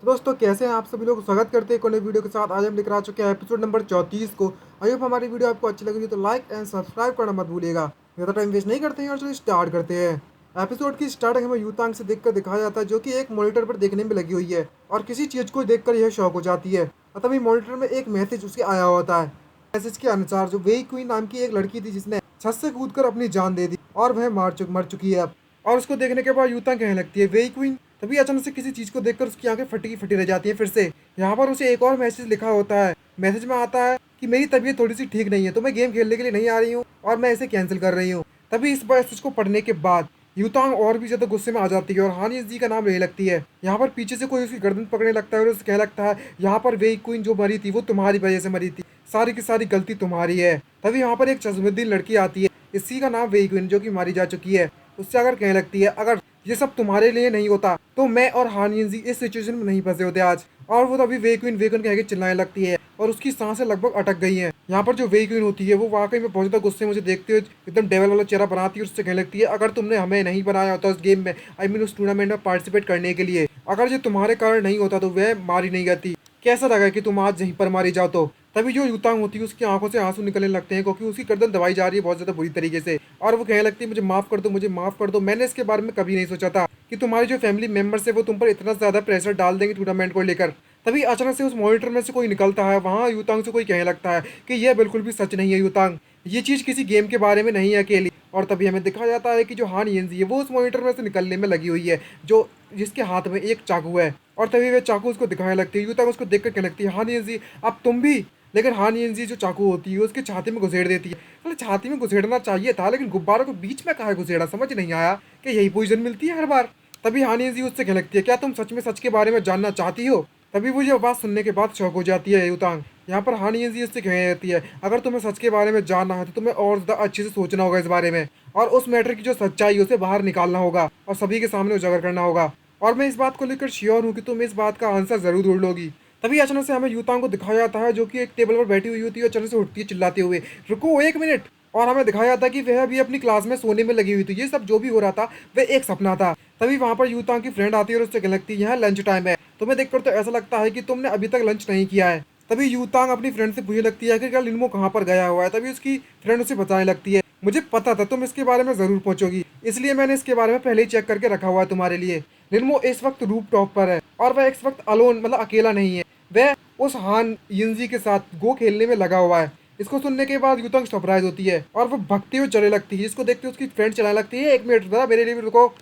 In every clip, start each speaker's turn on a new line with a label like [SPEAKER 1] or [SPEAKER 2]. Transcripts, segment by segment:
[SPEAKER 1] तो दोस्तों कैसे हैं आप सभी लोग। स्वागत करते हैं एक नई वीडियो के साथ। आज हम लेकर आ चुके हैं एपिसोड नंबर 34 को। आई होप हमारी वीडियो आपको अच्छी लगी तो लाइक एंड सब्सक्राइब करना मत भूलिएगा। ज़्यादा टाइम वेस्ट नहीं करते हैं और चलिए स्टार्ट करते हैं। एपिसोड की स्टार्टिंग हमें यूतांग से देखकर दिखाया जाता है, जो कि एक मॉनिटर पर देखने में लगी हुई है और किसी चीज़ को देखकर यह शौक हो जाती है। और तभी मॉनिटर में एक मैसेज उसके आया होता है। मैसेज के अनुसार जो वेई क्वीन नाम की एक लड़की थी, जिसने छत से कूदकर अपनी जान दे दी और वह मर चुकी है अब। और उसको देखने के बाद यूतांग कहने लगती है वेई क्वीन। तभी अचानक से किसी चीज को देखकर उसकी आंखें फटी की फटी रह जाती है फिर से। यहाँ पर उसे एक और मैसेज लिखा होता है। मैसेज में आता है कि मेरी तबीयत थोड़ी सी ठीक नहीं है, तो मैं गेम खेलने के लिए नहीं आ रही हूँ और मैं इसे कैंसिल कर रही हूँ। तभी इस मैसेज को पढ़ने के बाद यूतांग और भी ज्यादा गुस्से में आ जाती है और हानिस जी का नाम लेने लगती है। यहाँ पर पीछे से कोई उसकी गर्दन पकड़ने लगता है और उसे कहने लगता है यहाँ पर वेई क्वीन जो मरी थी वो तुम्हारी वजह से मरी थी, सारी की सारी गलती तुम्हारी है। तभी यहाँ पर एक चश्मुद्दीन लड़की आती है, इसी का नाम वेई क्वीन, जो कि मारी जा चुकी है। उससे अगर कहने लगती है अगर ये सब तुम्हारे लिए नहीं होता तो मैं और हानियन जी इस सिचुएशन में नहीं फंसे होते आज। और वो तभी वेक्विन कह के चिल्लाने लगती है और उसकी सांसें लगभग अटक गई हैं। यहाँ पर जो वेक्विन होती है वो वाकई में बहुत ज्यादा गुस्से में मुझे देखते हुए एकदम डेवल वाला चेहरा बनाती है और उससे कहने लगती है अगर तुमने हमें नहीं बनाया होता उस गेम में, आई मीन उस टूर्नामेंट में पार्टिसिपेट करने के लिए, अगर ये तुम्हारे कारण नहीं होता तो वह मारी नहीं जाती। कैसा लगा कि तुम आज यहीं पर मारी जाओ तो। तभी जो यूतांग होती है उसकी आंखों से आंसू निकलने लगते हैं, क्योंकि उसकी गर्दन दबाई जा रही है बहुत ज्यादा बुरी तरीके से। और वो कहने लगती है मुझे माफ कर दो, मुझे माफ कर दो, मैंने इसके बारे में कभी नहीं सोचा था कि तुम्हारे जो फैमिली मेंबर्स है वो तुम पर इतना ज्यादा प्रेशर डाल देंगे टूर्नामेंट को लेकर। तभी अचानक से उस मॉनिटर में से कोई निकलता है, वहाँ यूतांग से कोई कहने लगता है कि यह बिल्कुल भी सच नहीं है यूतांग, ये चीज किसी गेम के बारे में नहीं है अकेली। और तभी हमें दिखाया जाता है कि जो हान येंजी है वो उस मॉनिटर में से निकलने में लगी हुई है, जो जिसके हाथ में एक चाकू है। और तभी वे चाकू उसको दिखाने लगती है। यूतांग उसको देख कर कहने लगती है हान येंजी अब तुम भी। लेकिन हान येंजी जो चाकू होती है उसकी छाती में घुसेड़ देती है। मतलब छाती में घुसेड़ना चाहिए था, लेकिन गुब्बारों को बीच में कहा घुसेड़ा, समझ नहीं आया कि यही पोजीशन मिलती है हर बार। तभी हानि जी उससे कहने लगती है क्या तुम सच में सच के बारे में जानना चाहती हो। तभी वो ये बात सुनने के बाद शौक हो जाती है यूतांग। यहाँ पर हानि जी उससे कहने लगती है अगर तुम्हें सच के बारे में जानना है तो तुम्हें और ज्यादा अच्छे से सोचना होगा इस बारे में, और उस मैटर की जो सच्चाई है उसे बाहर निकालना होगा और सभी के सामने उजागर करना होगा। और मैं इस बात को लेकर श्योर हूँ कि तुम इस बात का आंसर जरूर ढूंढ लोगी। तभी अचानक से हमें यूतांग को दिखाया जाता है, जो कि एक टेबल पर बैठी हुई होती है और अचानक से उठती है चिल्लाते हुए रुको एक मिनट। और हमें दिखाया जाता है कि वह भी अपनी क्लास में सोने में लगी हुई थी, ये सब जो भी हो रहा था वह एक सपना था। तभी वहां पर यूतांग की फ्रेंड आती है और उससे कहने लगती है यहाँ लंच टाइम है, तुम्हें देखकर तो ऐसा लगता है कि तुमने अभी तक लंच नहीं किया है। तभी यूतांग अपनी फ्रेंड से पूछने लगती है आखिरकार लिनमो कहाँ पर गया हुआ है। तभी उसकी फ्रेंड उसे बताने लगती है मुझे पता था तुम इसके बारे में जरूर पहुंचोगी, इसलिए मैंने इसके बारे में पहले ही चेक करके रखा हुआ है तुम्हारे लिए। लिनमो इस वक्त रूप टॉप पर है और वह इस वक्त अलोन मतलब अकेला नहीं है, वह उस हान यिंजी के साथ गो खेलने में लगा हुआ है। इसको सुनने के बाद यूतंग सरप्राइज होती है और वो भगते हुए चलने लगती है। इसको देखते हुए उसकी फ्रेंड चलाने लगती है एक मिनट जरा मेरे लिए भी रुको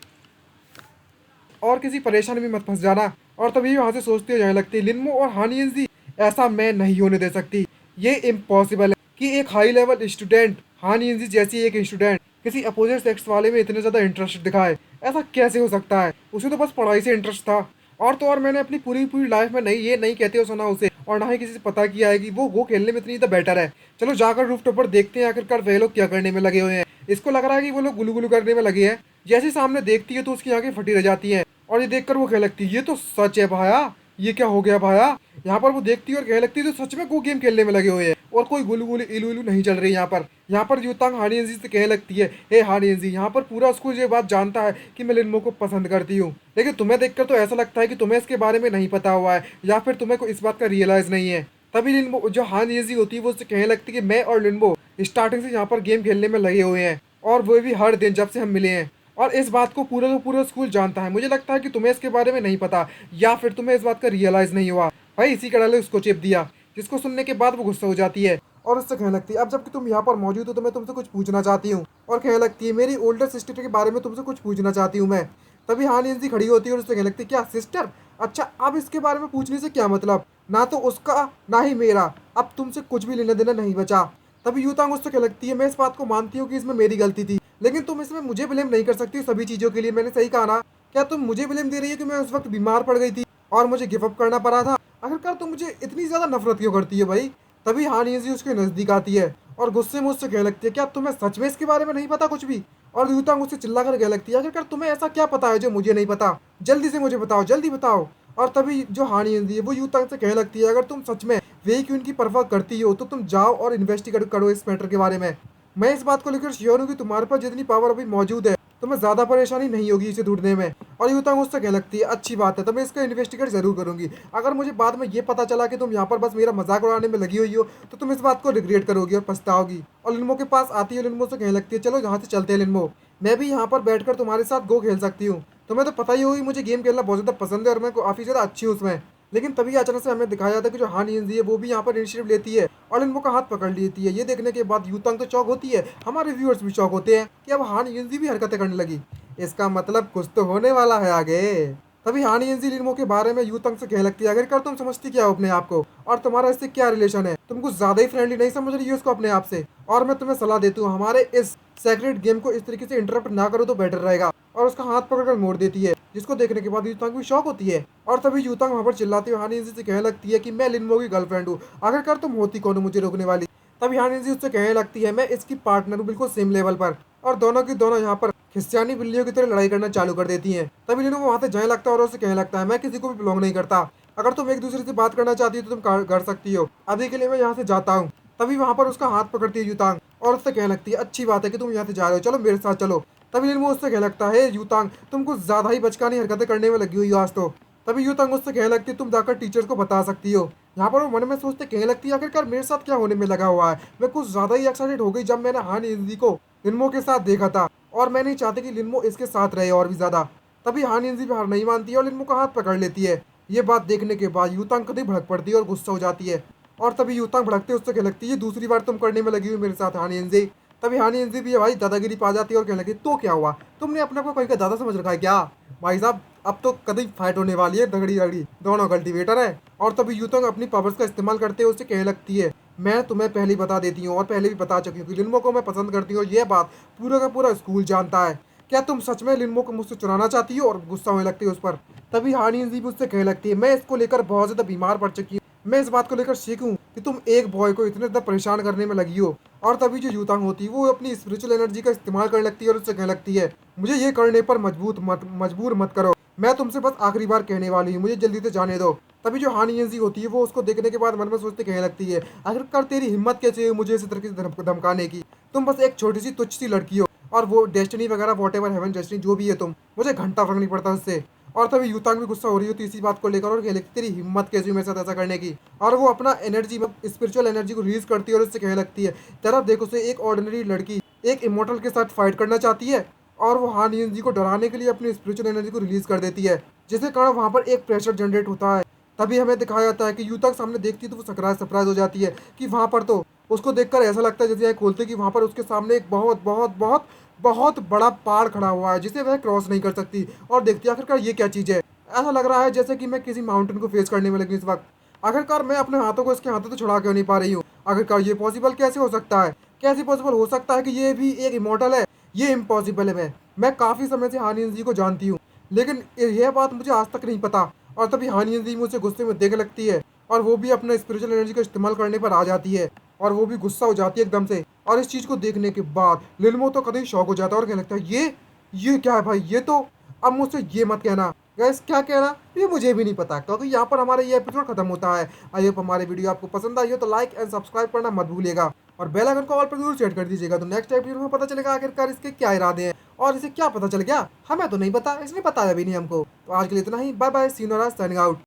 [SPEAKER 1] और किसी परेशानी में मत फंस जाना। और तभी वहां से सोचते हुए जाने लगती है लिनमो और हानियंजी ऐसा मैं नहीं होने दे सकती, ये इम्पॉसिबल है कि एक हाई लेवल स्टूडेंट हानियंजी जैसी एक स्टूडेंट किसी अपोजिट सेक्स वाले में इतने ज्यादा इंटरेस्ट दिखाए, ऐसा कैसे हो सकता है। उसे तो बस पढ़ाई से इंटरेस्ट था। और तो और मैंने अपनी पूरी पूरी लाइफ में नहीं ये नहीं कहते हो सुना उसे, और ना ही किसी से पता किया है कि वो खेलने में इतनी तो बेटर है। चलो जाकर रूफ टॉप पर देखते हैं आखिरकार वे लोग क्या करने में लगे हुए हैं। इसको लग रहा है कि वो लोग गुलू गुलू करने में लगे हैं। जैसे सामने देखती है तो उसकी आंखें फटी रह जाती हैं और ये देखकर वो कहने लगती है ये तो सच है भाया, ये क्या हो गया भाया। यहाँ पर वो देखती है और कहने लगती है तो सच में गो गेम खेलने में लगे हुए हैं और कोई गुलू गुलू इलू इलू नहीं चल रही यहाँ पर यूतांग हानियंजी से कहने लगती है हे हानियंजी यहाँ पर पूरा स्कूल ये बात जानता है कि मैं लिनमो को पसंद करती हूँ, लेकिन तुम्हें देखकर तो ऐसा लगता है कि तुम्हें इसके बारे में नहीं पता हुआ है या फिर तुम्हें को इस बात का रियलाइज नहीं है। तभी लिनमो जो हानियंजी होती है वो उससे कहने लगती है कि मैं और लिनमो स्टार्टिंग से यहाँ पर गेम खेलने में लगे हुए हैं और वो भी हर दिन जब से हम मिले हैं, और इस बात को पूरा का पूरा स्कूल जानता है। मुझे लगता है कि तुम्हें इसके बारे में नहीं पता या फिर तुम्हें इस बात का रियलाइज नहीं हुआ। भाई इसी का डाले उसको चिप दिया, जिसको सुनने के बाद वो गुस्सा हो जाती है और उससे कहने लगती है अब जबकि तुम यहाँ पर मौजूद हो तो मैं तुमसे कुछ पूछना चाहती हूँ। और कहने लगती है मेरी ओल्डर सिस्टर के बारे में तुमसे कुछ पूछना चाहती हूँ मैं। तभी हानियंजी खड़ी होती है और उससे कहने लगती है क्या सिस्टर, अच्छा अब इसके बारे में पूछने से क्या मतलब, ना तो उसका ना ही मेरा, अब तुमसे कुछ भी लेना देना नहीं बचा। तभी यूतांग उससे कहने लगती है मैं इस बात को मानती हूँ कि इसमें मेरी गलती थी, लेकिन तुम इसमें मुझे ब्लेम नहीं कर सकती सभी चीजों के लिए, मैंने सही कहा ना। क्या तुम मुझे ब्लेम दे रही है कि मैं उस वक्त बीमार पड़ गई थी और मुझे गिव अप करना पड़ा था। आखिरकार तुम मुझे इतनी ज्यादा नफरत क्यों करती है भाई। तभी हानियंजी उसके नजदीक आती है और गुस्से में उससे कहने लगती है क्या तुम्हें सच में इसके बारे में नहीं पता कुछ भी। और यूतांग उससे चिल्ला कर कहने लगती है आखिरकार तुम्हें ऐसा क्या पता है जो मुझे नहीं पता, जल्दी से मुझे बताओ, जल्दी बताओ। और तभी जो हानियंजी है वो यूतांग से कहने लगती है अगर तुम सच में वे क्यों की परवाह करती हो तो तुम जाओ और इन्वेस्टिगेट करो इस मैटर के बारे में। मैं इस बात को लेकर श्योर हूँ कि तुम्हारे पास जितनी पावर अभी मौजूद है तुम्हें ज़्यादा परेशानी नहीं होगी इसे ढूंढने में। और यूतांग उससे कहने लगती है अच्छी बात है, तो मैं इसका इन्वेस्टिगेट ज़रूर करूंगी। अगर मुझे बाद में ये पता चला कि तुम यहाँ पर बस मेरा मजाक उड़ाने में लगी हुई हो तो तुम इस बात को रिग्रेट करोगी और पछताओगी। और लिनमो के पास आती है, लिनमो से कहने लगती है चलो यहाँ से चलते हैं लिनमो, मैं भी यहाँ पर बैठकर तुम्हारे साथ गो खेल सकती हूँ। तुम्हें तो पता ही होगी मुझे गेम खेलना बहुत ज़्यादा पसंद है और मैं काफ़ी ज़्यादा अच्छी हूँ उसमें। लेकिन तभी अचानक से हमें दिखाया जाता है कि जो हान यिनज़ी है वो भी यहाँ पर इनिशिएटिव लेती है और लिनमो का हाथ पकड़ लेती है। ये देखने के बाद यूतांग तो चौक होती है, हमारे व्यूअर्स भी चौक होते हैं कि अब हान यिनज़ी भी हरकतें करने लगी। इसका मतलब कुछ तो होने वाला है आगे। तभी हान यिनज़ी लिनमो के बारे में यूतांग से कहने लगती है आखिरकार तुम समझती क्या हो अपने आप को, और तुम्हारा इससे क्या रिलेशन है, तुम कुछ ज्यादा ही फ्रेंडली नहीं समझ रही हो उसको अपने आप से। और मैं तुम्हें सलाह देती हूँ हमारे इस सेक्रेट गेम को इस तरीके से इंटरप्ट ना करो तो बेटर रहेगा। और उसका हाथ पकड़कर मोड़ देती है, जिसको देखने के बाद यूतांग भी शॉक होती है। और तभी यूतांग वहां पर चिल्लाती हुई हान यिनज़ी से कहने लगती है कि मैं लिनमो की गर्लफ्रेंड हूँ, आखिरकार तुम होती कौन हो मुझे रोकने वाली। तभी हान यिनज़ी उससे कहने लगती है मैं इसकी पार्टनर हूँ बिल्कुल सेम लेवल पर। और दोनों की दोनों यहाँ पर खिस्यानी बिल्लियों की तरह लड़ाई करना चालू कर देती हैं। तभी लिनो वहां से जाने लगता है और उसे कहने लगता है मैं किसी को भी बिलोंग नहीं करता, अगर तुम एक दूसरे से बात करना चाहती हो तो तुम कर सकती हो, अभी के लिए मैं यहाँ से जाता हूँ। तभी वहां पर उसका हाथ पकड़ती है यूतांग और उससे कहने लगती है अच्छी बात है कि तुम यहाँ से जा रहे हो, चलो मेरे साथ चलो। तभी लिनो उससे कहने लगता है यूतांग तुम कुछ ज्यादा ही बचकानी हरकतें करने में लगी हुई हो आज तो। तभी यूतांग उससे कहने लगती है तुम जाकर टीचर्स को बता सकती हो। यहाँ पर वो मन में सोचते कहने लगती है आखिरकार मेरे साथ क्या होने में लगा हुआ है। मैं कुछ ज्यादा ही एक्साइटेड हो गई जब मैंने हान यिनज़ी को लिनमो के साथ देखा था, और मैं नहीं चाहती कि लिनमो इसके साथ रहे और भी ज्यादा। तभी हान यिनज़ी भी हार नहीं मानती है और लिनमो का हाथ पकड़ लेती है। ये बात देखने के बाद यूतांग कभी भड़क पड़ती है और गुस्सा हो जाती है। और तभी यूतांग भड़कते उससे कहने लगती है दूसरी बार तुम करने में लगी हुई मेरे साथ हान यिनज़ी। तभी हान यिनज़ी भी भाई दादागिरी पा जाती है और कहने लगी तो क्या हुआ, तुमने अपने आप को कहीं का दादा समझ रखा है क्या। भाई साहब अब तो कभी फाइट होने वाली है, दगड़ी दगड़ी दोनों कल्टीवेटर है। और तभी यूतांग अपनी पावर्स का इस्तेमाल करते हुए उससे कहने लगती है मैं तुम्हें पहले ही बता देती हूँ और पहले भी बता चुकी हूँ कि लिनमो को मैं पसंद करती हूँ और ये बात पूरा का पूरा स्कूल जानता है। क्या तुम सच में लिनमो को मुझसे चुराना चाहती हो, और गुस्सा होने लगती है उस पर। तभी हान यिनज़ी भी उससे कहने लगती है मैं इसको लेकर बहुत ज्यादा बीमार पड़ चुकी हूँ, मैं इस बात को लेकर सीखूं कि तुम एक बॉय को इतने ज्यादा परेशान करने में लगी हो। और तभी जो यूतांग होती है वो अपनी स्पिरिचुअल एनर्जी का इस्तेमाल करने लगती है और उससे कहने लगती है मुझे ये करने पर मजबूर मत करो, मैं तुमसे बस आखिरी बार कहने वाली हूँ, मुझे जल्दी से जाने दो। तभी जो हान यिनज़ी होती है वो उसको देखने के बाद मन में सोचते कहने लगती है आखिरकार तेरी हिम्मत कैसे हुई मुझे इसी तरीके से धमकाने की, तुम बस एक छोटी सी तुच्छ सी लड़की हो और वो डेस्टिनी वगैरह वॉट एवर हेवन डेस्टिनी जो भी है तुम, मुझे घंटा फर्क नहीं पड़ता उससे। और तभी यूतांग भी गुस्सा हो रही होती है इसी बात को लेकर और कहने लगती तेरी हिम्मत कैसी हुई मेरे साथ ऐसा करने की। और वो अपना एनर्जी स्पिरिचुअल एनर्जी को रिलीज करती है और उससे कहने लगती है तेरा देखो से एक ऑर्डिनरी लड़की एक इमोर्टल के साथ फाइट करना चाहती है, और वो हान यिनज़ी को डराने के लिए अपनी स्पिरिचुअल एनर्जी को रिलीज कर देती है, जिसके कारण वहां पर एक प्रेशर जनरेट होता है। तभी हमें दिखाया जाता है कि यूतांग सामने देखती है तो वो सरप्राइज हो जाती है कि वहां पर तो उसको देखकर ऐसा लगता है जैसे खोलते कि वहां पर उसके सामने एक बहुत बहुत बहुत बहुत बड़ा पहाड़ खड़ा हुआ है जिसे वह क्रॉस नहीं कर सकती। और देखती है आखिरकार ये क्या चीज़ है, ऐसा लग रहा है जैसे कि मैं किसी माउंटेन को फेस करने में लगी इस वक्त। आखिरकार मैं अपने हाथों को इसके हाथों से छुड़ा क्यों नहीं पा रही हूँ, आखिरकार ये पॉसिबल कैसे हो सकता है, कैसे पॉसिबल हो सकता है कि ये भी एक इमोर्टल है, ये इम्पॉसिबल है। मैं काफ़ी समय से हान यिनज़ी को जानती हूँ लेकिन यह बात मुझे आज तक नहीं पता। और तभी हान यिनज़ी मुझसे गुस्से में देखने लगती है और वो भी अपना स्पिरिचुअल एनर्जी का इस्तेमाल करने पर आ जाती है और वो भी गुस्सा हो जाती है एकदम से। और इस चीज़ को देखने के बाद लिनमो तो कभी शौक हो जाता है और कहने लगता है ये क्या है भाई, ये तो अब मुझसे ये मत कहना। गैस क्या कहना ये मुझे भी नहीं पता, क्योंकि यहाँ पर हमारा ये एपिसोड खत्म होता है। आई होप हमारी वीडियो आपको पसंद आई हो तो लाइक एंड सब्सक्राइब करना मत भूलिएगा और बेल आइकन को ऑल पर जरूर सेट कर दीजिएगा, तो नेक्स्ट एपिसोड में पता चलेगा आखिरकार इसके क्या इरादे हैं और इसे क्या पता चल गया, हमें तो नहीं पता, इसने बताया भी नहीं हमको। तो आज के लिए इतना ही, bye bye, see you, signing out.